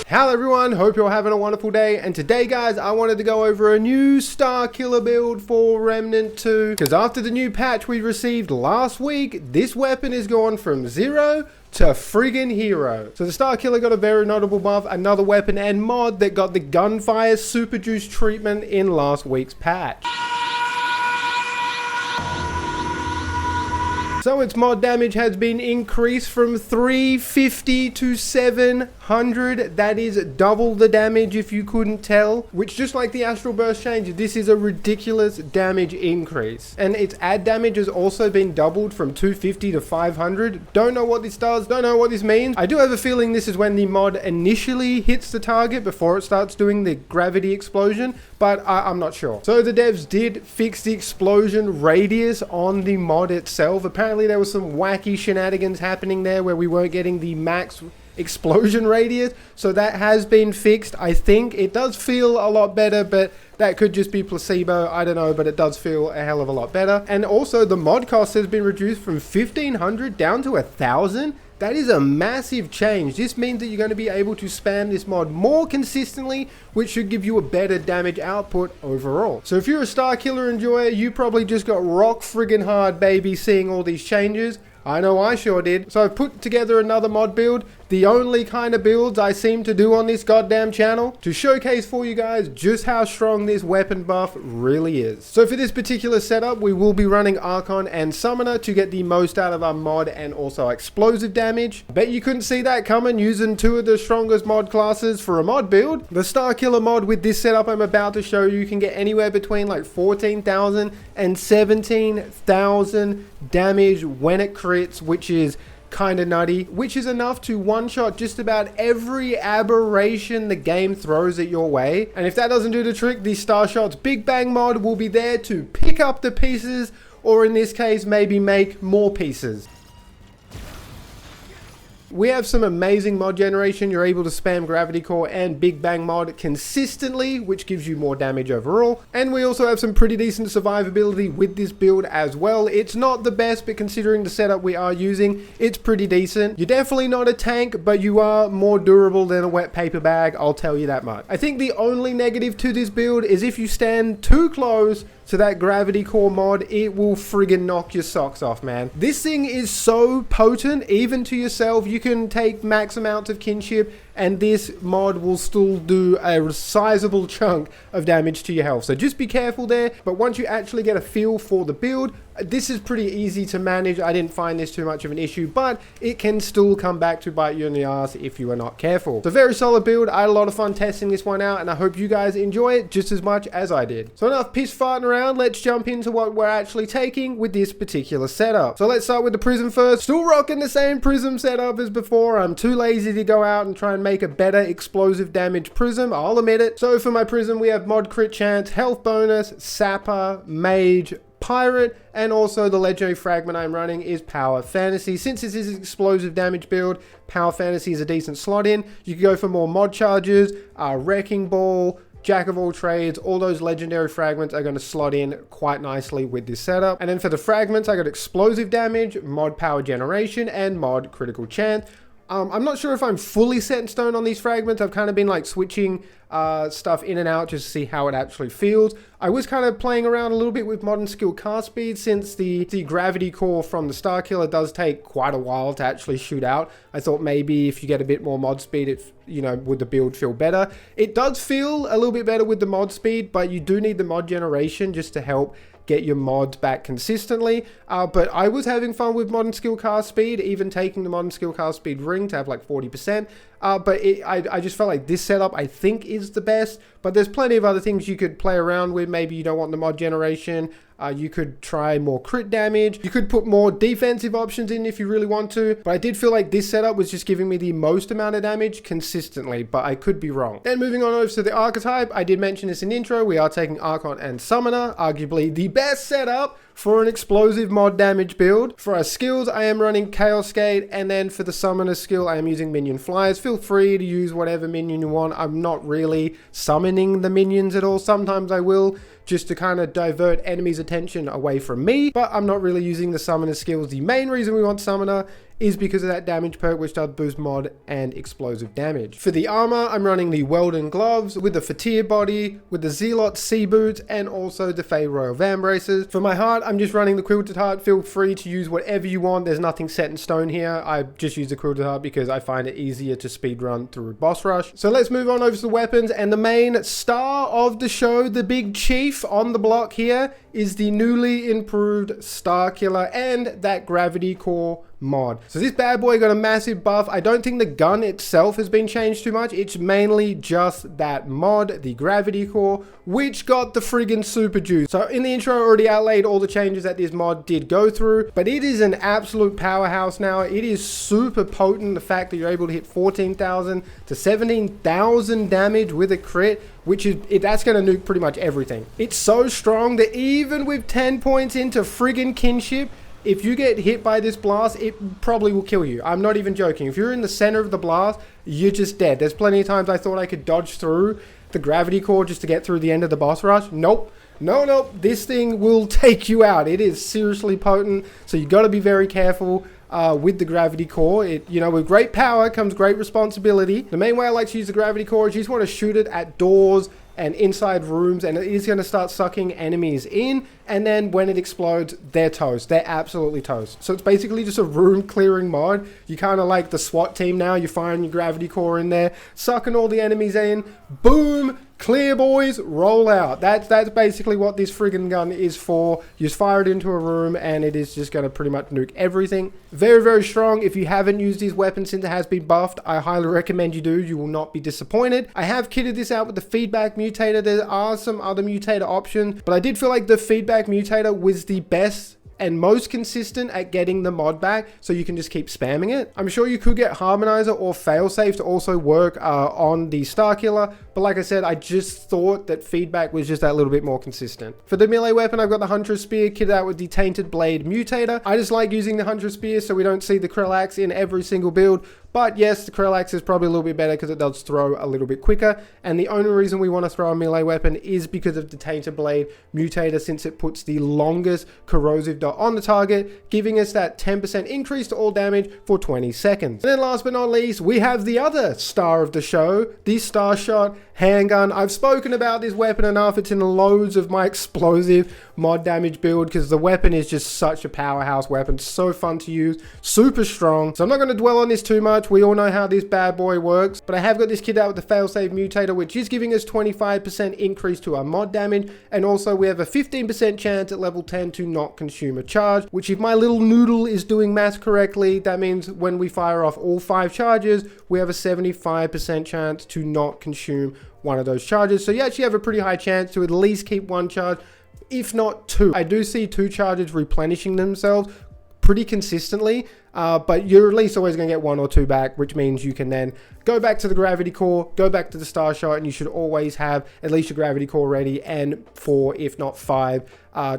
Hello everyone, hope you're having a wonderful day, and today guys I wanted to go over a new Starkiller build for Remnant 2, because after the new patch we received last week, this weapon is gone from 0 to friggin' hero. So the Starkiller got a very notable buff, another weapon and mod that got the gunfire super juice treatment in last week's patch. So its mod damage has been increased from 350 to 700. That is double the damage if you couldn't tell. Which, just like the Astral Burst change, this is a ridiculous damage increase. And its add damage has also been doubled from 250 to 500. Don't know what this does, don't know what this means. I do have a feeling this is when the mod initially hits the target before it starts doing the gravity explosion, but I'm not sure. So the devs did fix the explosion radius on the mod itself. Apparently there was some wacky shenanigans happening there where we weren't getting the max explosion radius, so that has been fixed. I think it does feel a lot better, but that could just be placebo, I don't know, but it does feel a hell of a lot better. And also the mod cost has been reduced from 1500 down to 1000. That is a massive change. This means that you're going to be able to spam this mod more consistently, which should give you a better damage output overall. So if you're a Starkiller enjoyer, you probably just got rock friggin' hard, baby, seeing all these changes. I know I sure did. So I've put together another mod build, the only kind of builds I seem to do on this goddamn channel, to showcase for you guys just how strong this weapon buff really is. So for this particular setup, we will be running Archon and Summoner to get the most out of our mod and also explosive damage. Bet you couldn't see that coming using two of the strongest mod classes for a mod build. The Starkiller mod with this setup I'm about to show you can get anywhere between like 14,000 and 17,000 damage when it crits, which is kind of nutty, which is enough to one-shot just about every aberration the game throws at your way. And if that doesn't do the trick, the Starshot's Big Bang mod will be there to pick up the pieces, or in this case maybe make more pieces. We have some amazing mod generation. You're able to spam Gravity Core and Big Bang mod consistently, which gives you more damage overall. And we also have some pretty decent survivability with this build as well. It's not the best, but considering the setup we are using, it's pretty decent. You're definitely not a tank, but you are more durable than a wet paper bag, I'll tell you that much. I think the only negative to this build is if you stand too close to that Gravity Core mod, it will friggin' knock your socks off, man. This thing is so potent, even to yourself. You can take max amounts of kinship and this mod will still do a sizable chunk of damage to your health. So just be careful there. But once you actually get a feel for the build, this is pretty easy to manage. I didn't find this too much of an issue, but it can still come back to bite you in the ass if you are not careful. So very solid build. I had a lot of fun testing this one out, and I hope you guys enjoy it just as much as I did. So enough piss farting around, let's jump into what we're actually taking with this particular setup. So let's start with the Prism first. Still rocking the same Prism setup as before. I'm too lazy to go out and try and make a better explosive damage Prism, I'll admit it. So for my Prism, we have mod crit chance, health bonus, sapper, mage, pirate, and also the legendary fragment I'm running is power fantasy. Since this is an explosive damage build, power fantasy is a decent slot in. You can go for more mod charges, wrecking ball, jack of all trades. All those legendary fragments are going to slot in quite nicely with this setup. And then for the fragments, I got explosive damage, mod power generation, and mod critical chance. I'm not sure if I'm fully set in stone on these fragments. I've kind of been like switching stuff in and out just to see how it actually feels. I was kind of playing around a little bit with modern skill cast speed, since the gravity core from the Starkiller does take quite a while to actually shoot out. I thought maybe if you get a bit more mod speed, it, you know, would the build feel better. It does feel a little bit better with the mod speed, but you do need the mod generation just to help get your mods back consistently. But I was having fun with modern skill cast speed, even taking the modern skill cast speed ring to have like 40%. But I just felt like this setup I think is the best, but there's plenty of other things you could play around with. Maybe you don't want the mod generation. You could try more crit damage. You could put more defensive options in if you really want to. But I did feel like this setup was just giving me the most amount of damage consistently, but I could be wrong. Then moving on over to the archetype, I did mention this in the intro. We are taking Archon and Summoner, arguably the best setup for an explosive mod damage build. For our skills, I am running Chaos Gate, and then for the summoner skill, I am using minion flyers. Feel free to use whatever minion you want. I'm not really summoning the minions at all. Sometimes I will, just to kind of divert enemies' attention away from me, but I'm not really using the summoner skills. The main reason we want summoner is because of that damage perk, which does boost mod and explosive damage. For the armor, I'm running the Weldon gloves with the Fatir body, with the Zealot sea boots, and also the Fey Royal Van braces. For my heart, I'm just running the quilted heart. Feel free to use whatever you want. There's nothing set in stone here. I just use the quilted heart because I find it easier to speed run through boss rush. So let's move on over to the weapons, and the main star of the show, the big chief on the block here, is the newly improved Starkiller and that gravity core mod. So this bad boy got a massive buff. I don't think the gun itself has been changed too much. It's mainly just that mod, the gravity core, which got the friggin' super juice. So in the intro, I already outlaid all the changes that this mod did go through, but it is an absolute powerhouse now. It is super potent. The fact that you're able to hit 14,000 to 17,000 damage with a crit, which is, that's going to nuke pretty much everything. It's so strong that even with 10 points into friggin' kinship, if you get hit by this blast, it probably will kill you. I'm not even joking. If you're in the center of the blast, you're just dead. There's plenty of times I thought I could dodge through the gravity core just to get through the end of the boss rush. Nope. No. This thing will take you out. It is seriously potent. So you got to be very careful with the gravity core. With great power comes great responsibility. The main way I like to use the gravity core is you just want to shoot it at doors and inside rooms, and it is going to start sucking enemies in, and then when it explodes, they're toast. They're absolutely toast. So it's basically just a room clearing mod. You kind of like the SWAT team now. You're firing your gravity core in there, sucking all the enemies in, boom, clear boys, roll out. That's basically what this friggin' gun is for. You just fire it into a room and it is just going to pretty much nuke everything. Very, very strong. If you haven't used this weapon since it has been buffed, I highly recommend you do. You will not be disappointed. I have kitted this out with the feedback mutator. There are some other mutator options, but I did feel like the feedback mutator was the best and most consistent at getting the mod back, so you can just keep spamming it. I'm sure you could get Harmonizer or Failsafe to also work on the Starkiller, but like I said, I just thought that feedback was just that little bit more consistent. For the melee weapon, I've got the Huntress Spear kitted out with the Tainted Blade Mutator. I just like using the Huntress Spear so we don't see the Krellax in every single build. But yes, the Krellax is probably a little bit better because it does throw a little bit quicker. And the only reason we want to throw a melee weapon is because of the Tainted Blade Mutator, since it puts the longest corrosive dot on the target, giving us that 10% increase to all damage for 20 seconds. And then last but not least, we have the other star of the show, the Starshot handgun. I've spoken about this weapon enough. It's in loads of my explosive mod damage build because the weapon is just such a powerhouse weapon. So fun to use, super strong. So I'm not going to dwell on this too much. We all know how this bad boy works, but I have got this kit out with the Failsafe Mutator, which is giving us 25% increase to our mod damage, and also we have a 15% chance at level 10 to not consume a charge, which if my little noodle is doing math correctly, that means when we fire off all 5 charges, we have a 75% chance to not consume one of those charges. So you actually have a pretty high chance to at least keep 1 charge, if not 2. I do see 2 charges replenishing themselves pretty consistently, but you're at least always going to get 1 or 2 back, which means you can then go back to the gravity core, go back to the Starshot, and you should always have at least your gravity core ready and 4, if not 5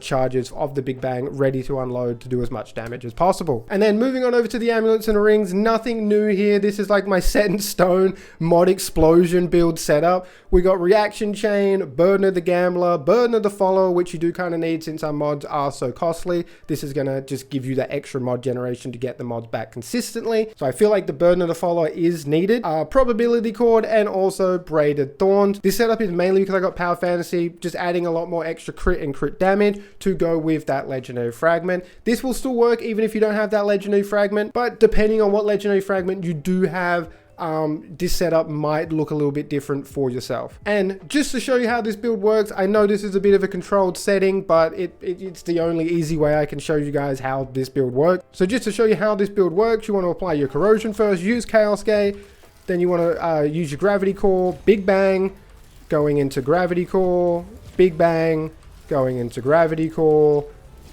charges of the Big Bang ready to unload to do as much damage as possible. And then moving on over to the Amulets and Rings, nothing new here. This is like my set in stone mod explosion build setup. We got Reaction Chain, Burden of the Gambler, Burden of the Follower, which you do kind of need since our mods are so costly. This is going to just give you that extra mod generation to get the mods back consistently. So I feel like the Burden of the Follower is needed. Probability Cord and also Braided Thorns. This setup is mainly because I got Power Fantasy, just adding a lot more extra crit and crit damage to go with that Legendary Fragment. This will still work even if you don't have that Legendary Fragment, but depending on what Legendary Fragment you do have, this setup might look a little bit different for yourself. And just to show you how this build works, I know this is a bit of a controlled setting, but it's the only easy way I can show you guys how this build works. So just to show you how this build works, you want to apply your Corrosion first, use Chaos Gate, then you want to use your Gravity Core, Big Bang, going into Gravity Core, Big Bang, going into Gravity Core,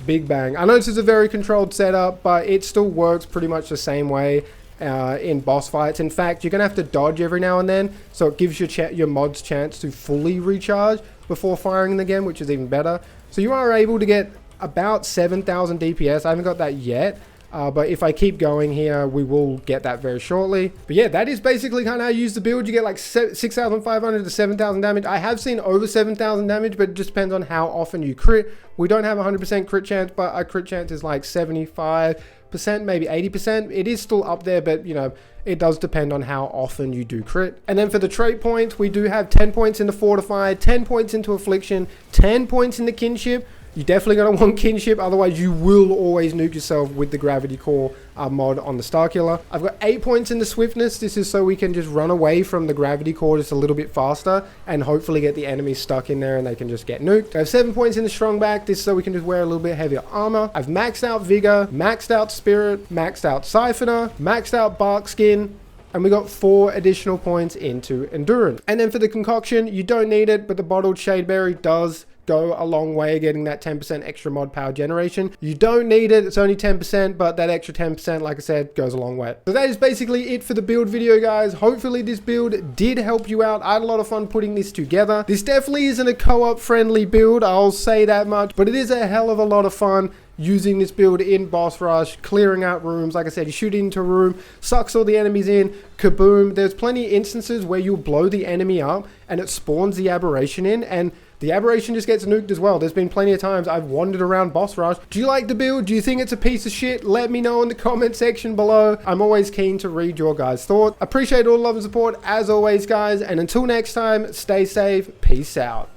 Big Bang. I know this is a very controlled setup, but it still works pretty much the same way in boss fights. In fact, you're going to have to dodge every now and then, so it gives your mods chance to fully recharge before firing them again, which is even better. So you are able to get about 7,000 DPS. I haven't got that yet. But if I keep going here, we will get that very shortly. But yeah, that is basically kind of how you use the build. You get like 6,500 to 7,000 damage. I have seen over 7,000 damage, but it just depends on how often you crit. We don't have 100% crit chance, but our crit chance is like 75%, maybe 80%. It is still up there, but you know, it does depend on how often you do crit. And then for the trait points, we do have 10 points into Fortify, 10 points into Affliction, 10 points into Kinship. You're definitely going to want Kinship, otherwise you will always nuke yourself with the Gravity Core mod on the Starkiller. I've got 8 points in the Swiftness. This is so we can just run away from the Gravity Core just a little bit faster and hopefully get the enemies stuck in there and they can just get nuked. I have 7 points in the Strong Back. This is so we can just wear a little bit heavier armor. I've maxed out Vigor, maxed out Spirit, maxed out Siphoner, maxed out Bark Skin, and we got 4 additional points into Endurance. And then for the Concoction, you don't need it, but the Bottled Shadeberry does go a long way getting that 10% extra mod power generation. You don't need it, it's only 10%, but that extra 10%, like I said, goes a long way. So that is basically it for the build video, guys. Hopefully this build did help you out. I had a lot of fun putting this together. This definitely isn't a co-op friendly build, I'll say that much, but it is a hell of a lot of fun using this build in boss rush, clearing out rooms. Like I said, you shoot into a room, sucks all the enemies in, kaboom. There's plenty of instances where you'll blow the enemy up and it spawns the aberration in, and the aberration just gets nuked as well. There's been plenty of times I've wandered around boss rush. Do you like the build? Do you think it's a piece of shit? Let me know in the comment section below. I'm always keen to read your guys' thoughts. Appreciate all the love and support as always, guys, and until next time, stay safe, peace out.